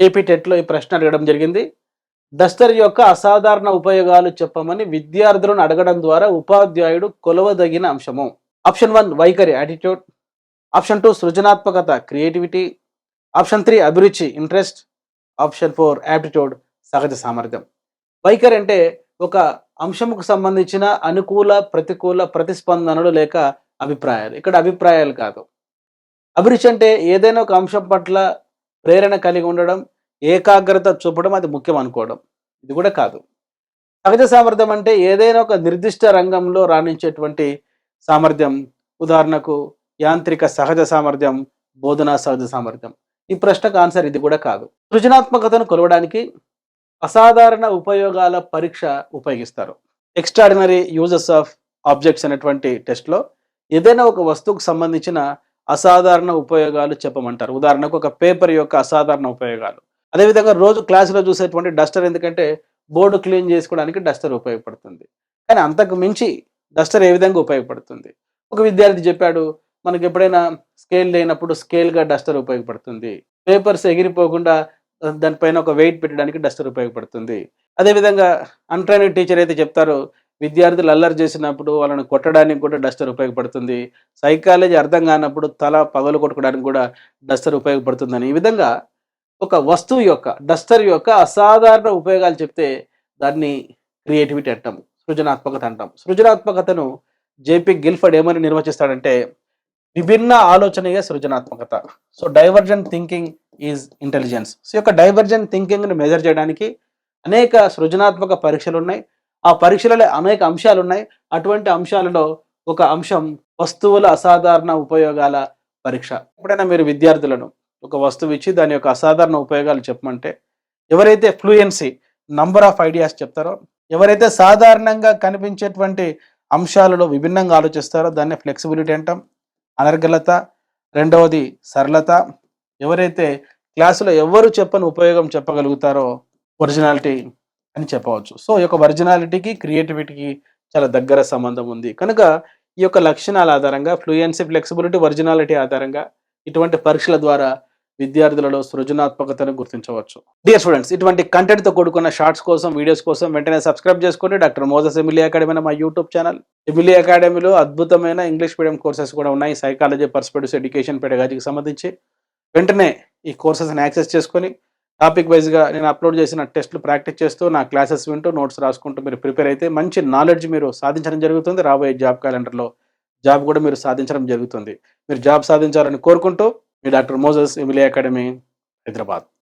AP టెట్లో ఈ ప్రశ్న అడగడం జరిగింది. డస్టర్ యొక్క అసాధారణ ఉపయోగాలు చెప్పమని విద్యార్థులను అడగడం ద్వారా ఉపాధ్యాయుడు కొలవదగిన అంశము. ఆప్షన్ 1 వైఖరి యాటిట్యూడ్, ఆప్షన్ 2 సృజనాత్మకత క్రియేటివిటీ, ఆప్షన్ 3 అభిరుచి ఇంట్రెస్ట్, ఆప్షన్ 4 యాప్టిట్యూడ్ సహజ సామర్థ్యం. వైఖరి అంటే ఒక అంశముకు సంబంధించిన అనుకూల ప్రతికూల ప్రతిస్పందనలు లేక అభిప్రాయాలు. ఇక్కడ అభిప్రాయాలు కాదు. అభిరుచి అంటే ఏదైనా ఒక అంశం పట్ల ప్రేరణ కలిగి ఉండడం, ఏకాగ్రత చూపడం, అది ముఖ్యం అనుకోవడం. ఇది కూడా కాదు. సహజ సామర్థ్యం అంటే ఏదైనా ఒక నిర్దిష్ట రంగంలో రాణించేటువంటి సామర్థ్యం. ఉదాహరణకు యాంత్రిక సహజ సామర్థ్యం, బోధనా సహజ సామర్థ్యం. ఈ ప్రశ్నకు ఆన్సర్ ఇది కూడా కాదు. సృజనాత్మకతను కొలవడానికి అసాధారణ ఉపయోగాల పరీక్ష ఉపయోగిస్తారు. ఎక్స్ట్రాడినరీ యూజెస్ ఆఫ్ ఆబ్జెక్ట్స్ అనేటువంటి టెస్ట్లో ఏదైనా ఒక వస్తువుకు సంబంధించిన అసాధారణ ఉపయోగాలు చెప్పమంటారు. ఉదాహరణకు ఒక పేపర్ యొక్క అసాధారణ ఉపయోగాలు. అదేవిధంగా రోజు క్లాసులో చూసేటువంటి డస్టర్, ఎందుకంటే బోర్డు క్లీన్ చేసుకోవడానికి డస్టర్ ఉపయోగపడుతుంది. కానీ అంతకు మించి డస్టర్ ఏ విధంగా ఉపయోగపడుతుంది? ఒక విద్యార్థి చెప్పాడు, మనకి ఎప్పుడైనా స్కేల్ లేనప్పుడు స్కేల్గా డస్టర్ ఉపయోగపడుతుంది. పేపర్స్ ఎగిరిపోకుండా దానిపైన ఒక వెయిట్ పెట్టడానికి డస్టర్ ఉపయోగపడుతుంది. అదేవిధంగా అన్‌ట్రైన్డ్ టీచర్ అయితే చెప్తారో, విద్యార్థులు అల్లరి చేసినప్పుడు వాళ్ళని కొట్టడానికి కూడా డస్టర్ ఉపయోగపడుతుంది. సైకాలజీ అర్థం కానప్పుడు తల పగలు కొట్టుకోవడానికి కూడా డస్టర్ ఉపయోగపడుతుందని. ఈ విధంగా ఒక వస్తువు యొక్క డస్టర్ యొక్క అసాధారణ ఉపయోగాలు చెప్తే దాన్ని క్రియేటివిటీ అంటాం, సృజనాత్మకత అంటాం. సృజనాత్మకతను జేపీ గిల్ఫర్డ్ ఏమని నిర్వచిస్తాడంటే, విభిన్న ఆలోచనయే సృజనాత్మకత. So divergent thinking is intelligence. So యొక్క డైవర్జెంట్ థింకింగ్ని మెజర్ చేయడానికి అనేక సృజనాత్మక పరీక్షలు ఉన్నాయి. ఆ పరీక్షలలో అనేక అంశాలు ఉన్నాయి. అటువంటి అంశాలలో ఒక అంశం వస్తువుల అసాధారణ ఉపయోగాల పరీక్ష. ఎప్పుడైనా మీరు విద్యార్థులను ఒక వస్తువు ఇచ్చి దాని యొక్క అసాధారణ ఉపయోగాలు చెప్పమంటే, ఎవరైతే ఫ్లూయెన్సీ నంబర్ ఆఫ్ ఐడియాస్ చెప్తారో, ఎవరైతే సాధారణంగా కనిపించేటువంటి అంశాలలో విభిన్నంగా ఆలోచిస్తారో దాన్ని ఫ్లెక్సిబిలిటీ అంటాం. అనర్గళత, రెండవది సరళత. ఎవరైతే క్లాసులో ఎవరు చెప్పని ఉపయోగం చెప్పగలుగుతారో ఒరిజినాలిటీ అని చెప్పవచ్చు. సో ఈ యొక్క ఒరిజినాలిటీకి క్రియేటివిటీకి చాలా దగ్గర సంబంధం ఉంది. కనుక ఈ యొక్క లక్షణాల ఆధారంగా ఫ్లూయెన్సీ, ఫ్లెక్సిబిలిటీ, ఒరిజినాలిటీ ఆధారంగా ఇటువంటి పరీక్షల ద్వారా విద్యార్థులలో సృజనాత్మకతను గుర్తించవచ్చు. డియర్ స్టూడెంట్స్, ఇటువంటి కంటెంట్తో కూడుకున్న షార్ట్స్ కోసం, వీడియోస్ కోసం వెంటనే సబ్స్క్రైబ్ చేసుకోండి డాక్టర్ మోజస్ ఎమిలీ అకాడమీ మా యూట్యూబ్ ఛానల్. ఎమిలీ అకాడమీలో అద్భుతమైన ఇంగ్లీష్ మీడియం కోర్సెస్ కూడా ఉన్నాయి. సైకాలజీ, పర్స్పెక్టివ్స్, ఎడ్యుకేషన్, పెడగాజీకి సంబంధించి వెంటనే ఈ కోర్సెస్ని యాక్సెస్ చేసుకొని టాపిక్ వైజ్గా నేను అప్లోడ్ చేసిన టెస్టులు ప్రాక్టీస్ చేస్తూ, నా క్లాసెస్ వింటూ, నోట్స్ రాసుకుంటూ మీరు ప్రిపేర్ అయితే మంచి నాలెడ్జ్ మీరు సాధించడం జరుగుతుంది. రాబోయే జాబ్ క్యాలెండర్లో జాబ్ కూడా మీరు సాధించడం జరుగుతుంది. మీరు జాబ్ సాధించాలని కోరుకుంటూ, మీ doctor Moses Emily academy, Hyderabad.